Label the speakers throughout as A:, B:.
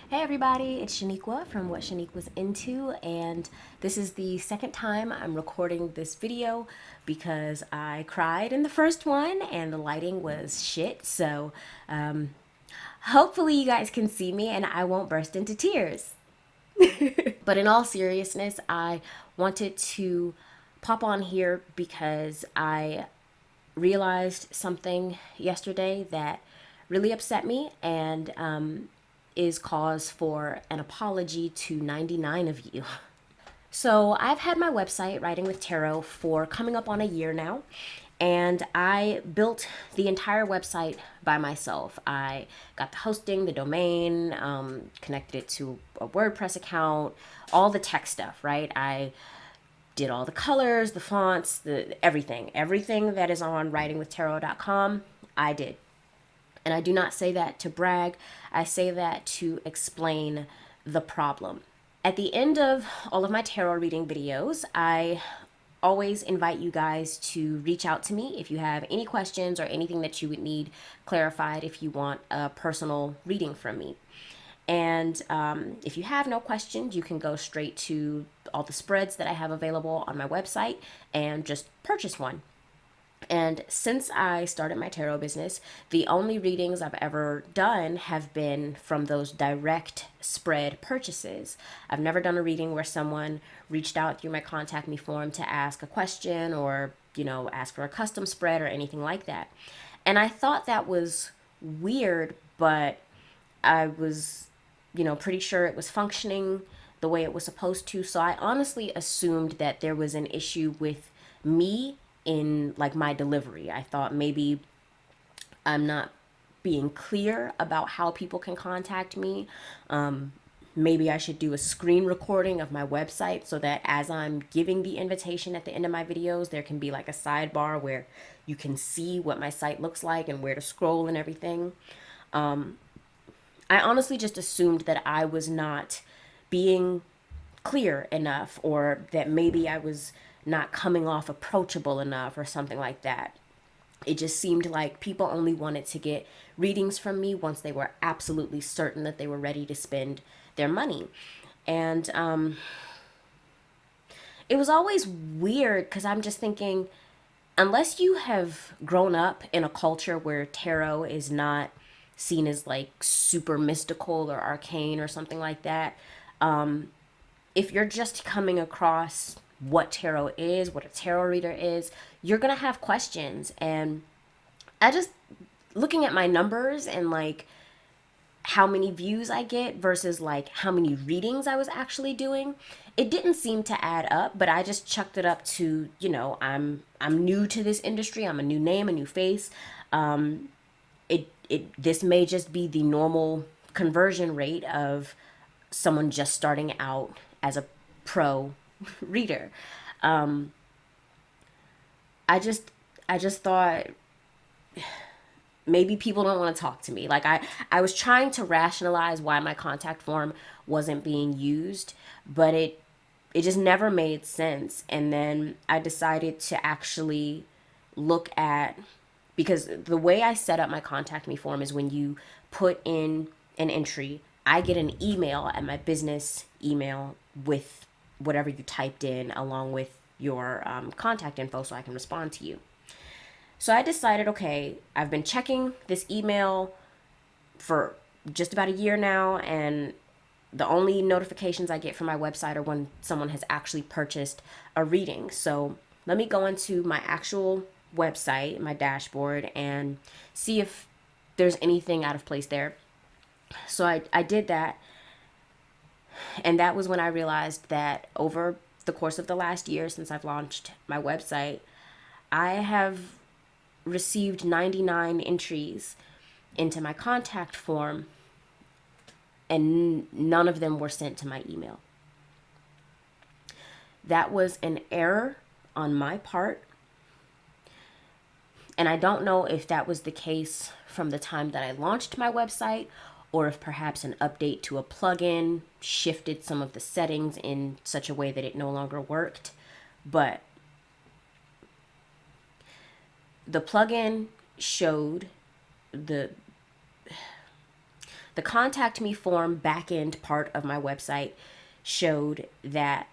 A: Hey everybody, it's Shaniqua from What Shaniqua's Into, and this is the second time I'm recording this video because I cried in the first one and the lighting was shit. So, hopefully, you guys can see me and I won't burst into tears. But in all seriousness, I wanted to pop on here because I realized something yesterday that really upset me and is cause for an apology to 99 of you. So I've had my website, Writing with Tarot, for coming up on a year now. And I built the entire website by myself. I got the hosting, the domain, connected it to a WordPress account, all the tech stuff, right? I did all the colors, the fonts, the everything that is on writingwithtarot.com, I did. And I do not say that to brag. I say that to explain the problem. At the end of all of my tarot reading videos, I always invite you guys to reach out to me if you have any questions or anything that you would need clarified if you want a personal reading from me. And if you have no questions, you can go straight to all the spreads that I have available on my website and just purchase one. And since I started my tarot business, the only readings I've ever done have been from those direct spread purchases. I've never done a reading where someone reached out through my contact me form to ask a question or, ask for a custom spread or anything like that. And I thought that was weird, but I was, pretty sure it was functioning the way it was supposed to. So I honestly assumed that there was an issue with me in like my delivery. I thought maybe I'm not being clear about how people can contact me. Maybe I should do a screen recording of my website so that as I'm giving the invitation at the end of my videos, there can be like a sidebar where you can see what my site looks like and where to scroll and everything. I honestly just assumed that I was not being clear enough or that maybe I was not coming off approachable enough or something like that. It just seemed like people only wanted to get readings from me once they were absolutely certain that they were ready to spend their money. And it was always weird because I'm just thinking, unless you have grown up in a culture where tarot is not seen as like super mystical or arcane or something like that, if you're just coming across what tarot is, what a tarot reader is, you're going to have questions. And I just, looking at my numbers and like how many views I get versus like how many readings I was actually doing, it didn't seem to add up, but I just chucked it up to, I'm new to this industry. I'm a new name, a new face. This may just be the normal conversion rate of someone just starting out as a pro reader. I just I just thought maybe people don't want to talk to me. Like I was trying to rationalize why my contact form wasn't being used, but it just never made sense. And then I decided to actually look at, because the way I set up my contact me form is when you put in an entry, I get an email at my business email with whatever you typed in along with your contact info so I can respond to you. So I decided, okay, I've been checking this email for just about a year now, and the only notifications I get from my website are when someone has actually purchased a reading. So let me go into my actual website, my dashboard, and see if there's anything out of place there. So I did that, and that was when I realized that over the course of the last year since I've launched my website, I have received 99 entries into my contact form, and none of them were sent to my email. That was an error on my part. And I don't know if that was the case from the time that I launched my website or if perhaps an update to a plugin shifted some of the settings in such a way that it no longer worked. But the plugin showed the The contact me form back-end part of my website showed that,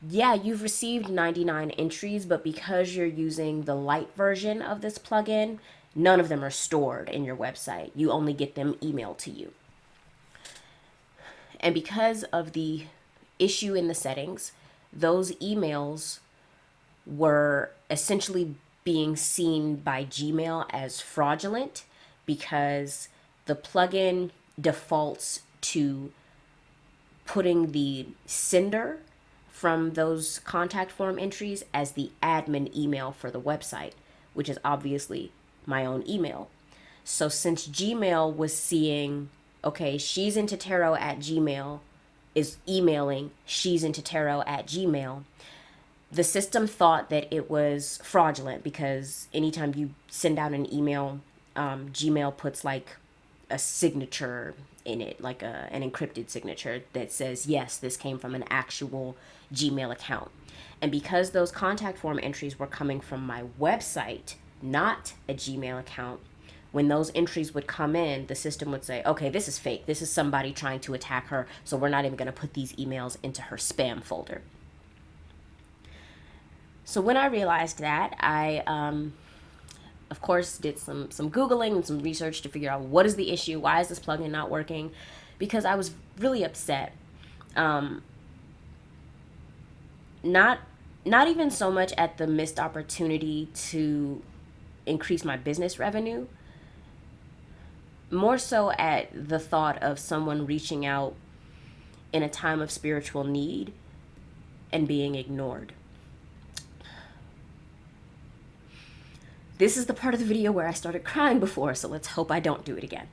A: yeah, you've received 99 entries, but because you're using the light version of this plugin, none of them are stored in your website. You only get them emailed to you. And because of the issue in the settings, those emails were essentially being seen by Gmail as fraudulent because the plugin defaults to putting the sender from those contact form entries as the admin email for the website, which is obviously my own email. So since Gmail was seeing, okay, she's into tarot at Gmail is emailing she's into tarot at Gmail, the system thought that it was fraudulent because anytime you send out an email, Gmail puts like a signature in it, like an encrypted signature that says, yes, this came from an actual Gmail account. And because those contact form entries were coming from my website, not a Gmail account, when those entries would come in, the system would say, okay, this is fake. This is somebody trying to attack her, so we're not even going to put these emails into her spam folder. So when I realized that, I, of course, did some Googling and some research to figure out what is the issue, why is this plugin not working, because I was really upset. Not even so much at the missed opportunity to increase my business revenue, more so at the thought of someone reaching out in a time of spiritual need and being ignored. This is the part of the video where I started crying before, so let's hope I don't do it again.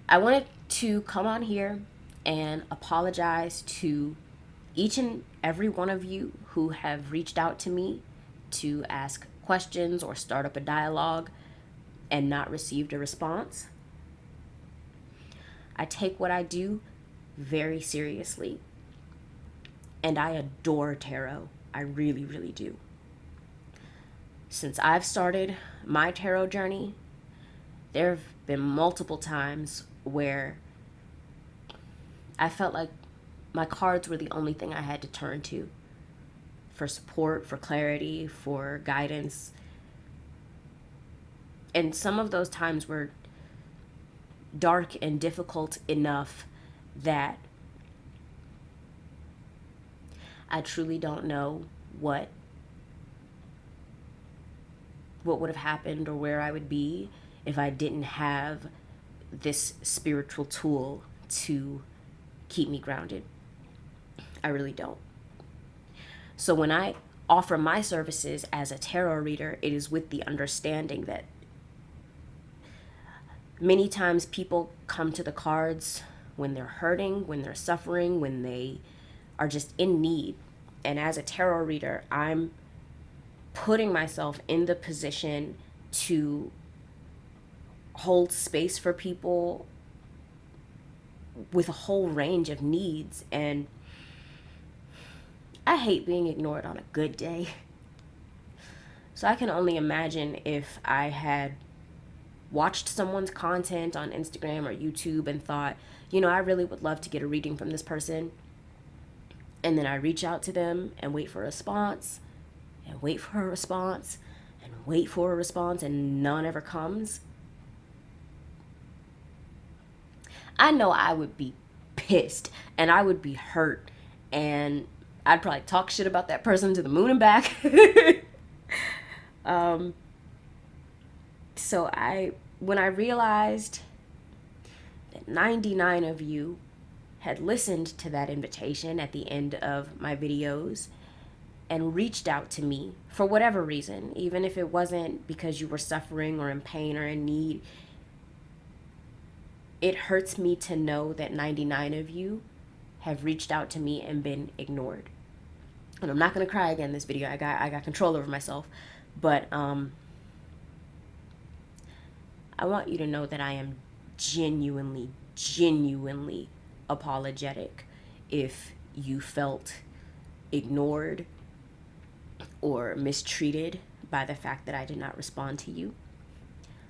A: I wanted to come on here and apologize to each and every one of you who have reached out to me to ask questions or start up a dialogue and not received a response. I take what I do very seriously, and I adore tarot. I really, really do. Since I've started my tarot journey, there have been multiple times where I felt like my cards were the only thing I had to turn to for support, for clarity, for guidance. And some of those times were dark and difficult enough that I truly don't know what would have happened or where I would be if I didn't have this spiritual tool to keep me grounded. I really don't. So when I offer my services as a tarot reader, it is with the understanding that many times people come to the cards when they're hurting, when they're suffering, when they are just in need. And as a tarot reader, I'm putting myself in the position to hold space for people with a whole range of needs. And I hate being ignored on a good day. So I can only imagine if I had watched someone's content on Instagram or YouTube and thought, I really would love to get a reading from this person. And then I reach out to them and wait for a response and wait for a response and wait for a response and none ever comes. I know I would be pissed and I would be hurt and I'd probably talk shit about that person to the moon and back. So when I realized that 99 of you had listened to that invitation at the end of my videos and reached out to me for whatever reason, even if it wasn't because you were suffering or in pain or in need, it hurts me to know that 99 of you have reached out to me and been ignored. And I'm not going to cry again in this video. I got control over myself. But I want you to know that I am genuinely apologetic if you felt ignored or mistreated by the fact that I did not respond to you.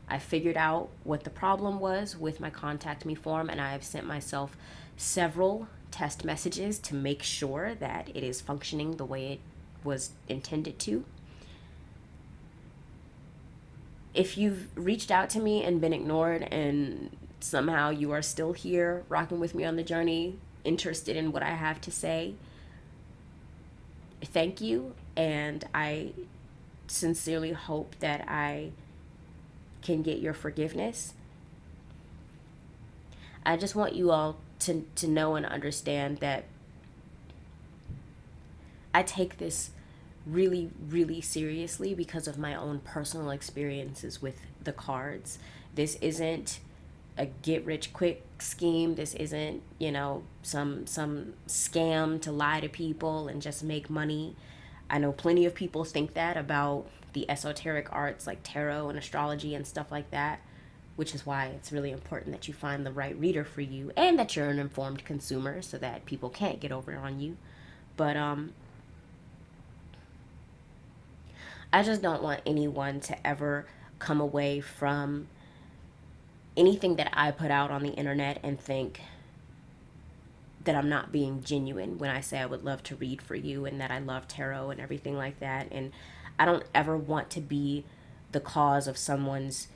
A: I figured out what the problem was with my contact me form, and I have sent myself several test messages to make sure that it is functioning the way it was intended to. If you've reached out to me and been ignored, and somehow you are still here rocking with me on the journey, interested in what I have to say, thank you. And I sincerely hope that I can get your forgiveness. I just want you all to know and understand that I take this really, really seriously because of my own personal experiences with the cards. This isn't a get rich quick scheme. This isn't, some scam to lie to people and just make money. I know plenty of people think that about the esoteric arts like tarot and astrology and stuff like that, which is why it's really important that you find the right reader for you and that you're an informed consumer so that people can't get over on you. But I just don't want anyone to ever come away from anything that I put out on the internet and think that I'm not being genuine when I say I would love to read for you and that I love tarot and everything like that. And I don't ever want to be the cause of someone's,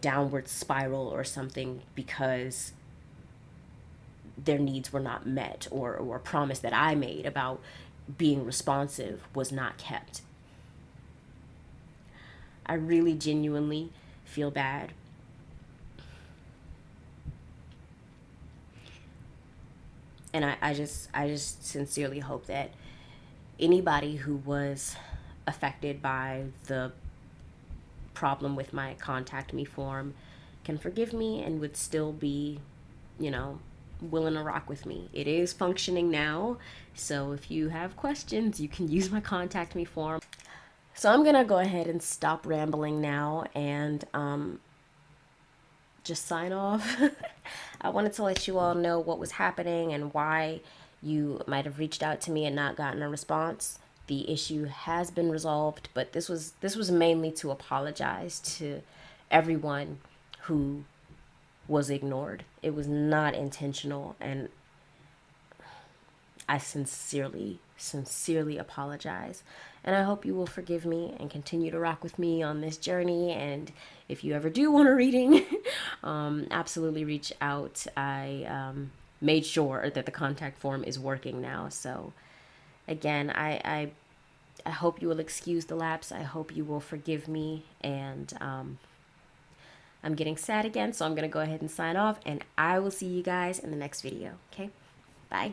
A: downward spiral or something because their needs were not met, or a promise that I made about being responsive was not kept. I really genuinely feel bad. And I just sincerely hope that anybody who was affected by the problem with my contact me form can forgive me and would still be, willing to rock with me. It is functioning now, so if you have questions, you can use my contact me form. So I'm gonna go ahead and stop rambling now and just sign off. I wanted to let you all know what was happening and why you might have reached out to me and not gotten a response. The issue has been resolved, but this was mainly to apologize to everyone who was ignored. It was not intentional, and I sincerely, sincerely apologize. And I hope you will forgive me and continue to rock with me on this journey. And if you ever do want a reading, absolutely reach out. I made sure that the contact form is working now. So, again, I hope you will excuse the lapse. I hope you will forgive me. And I'm getting sad again, so I'm going to go ahead and sign off. And I will see you guys in the next video. Okay? Bye.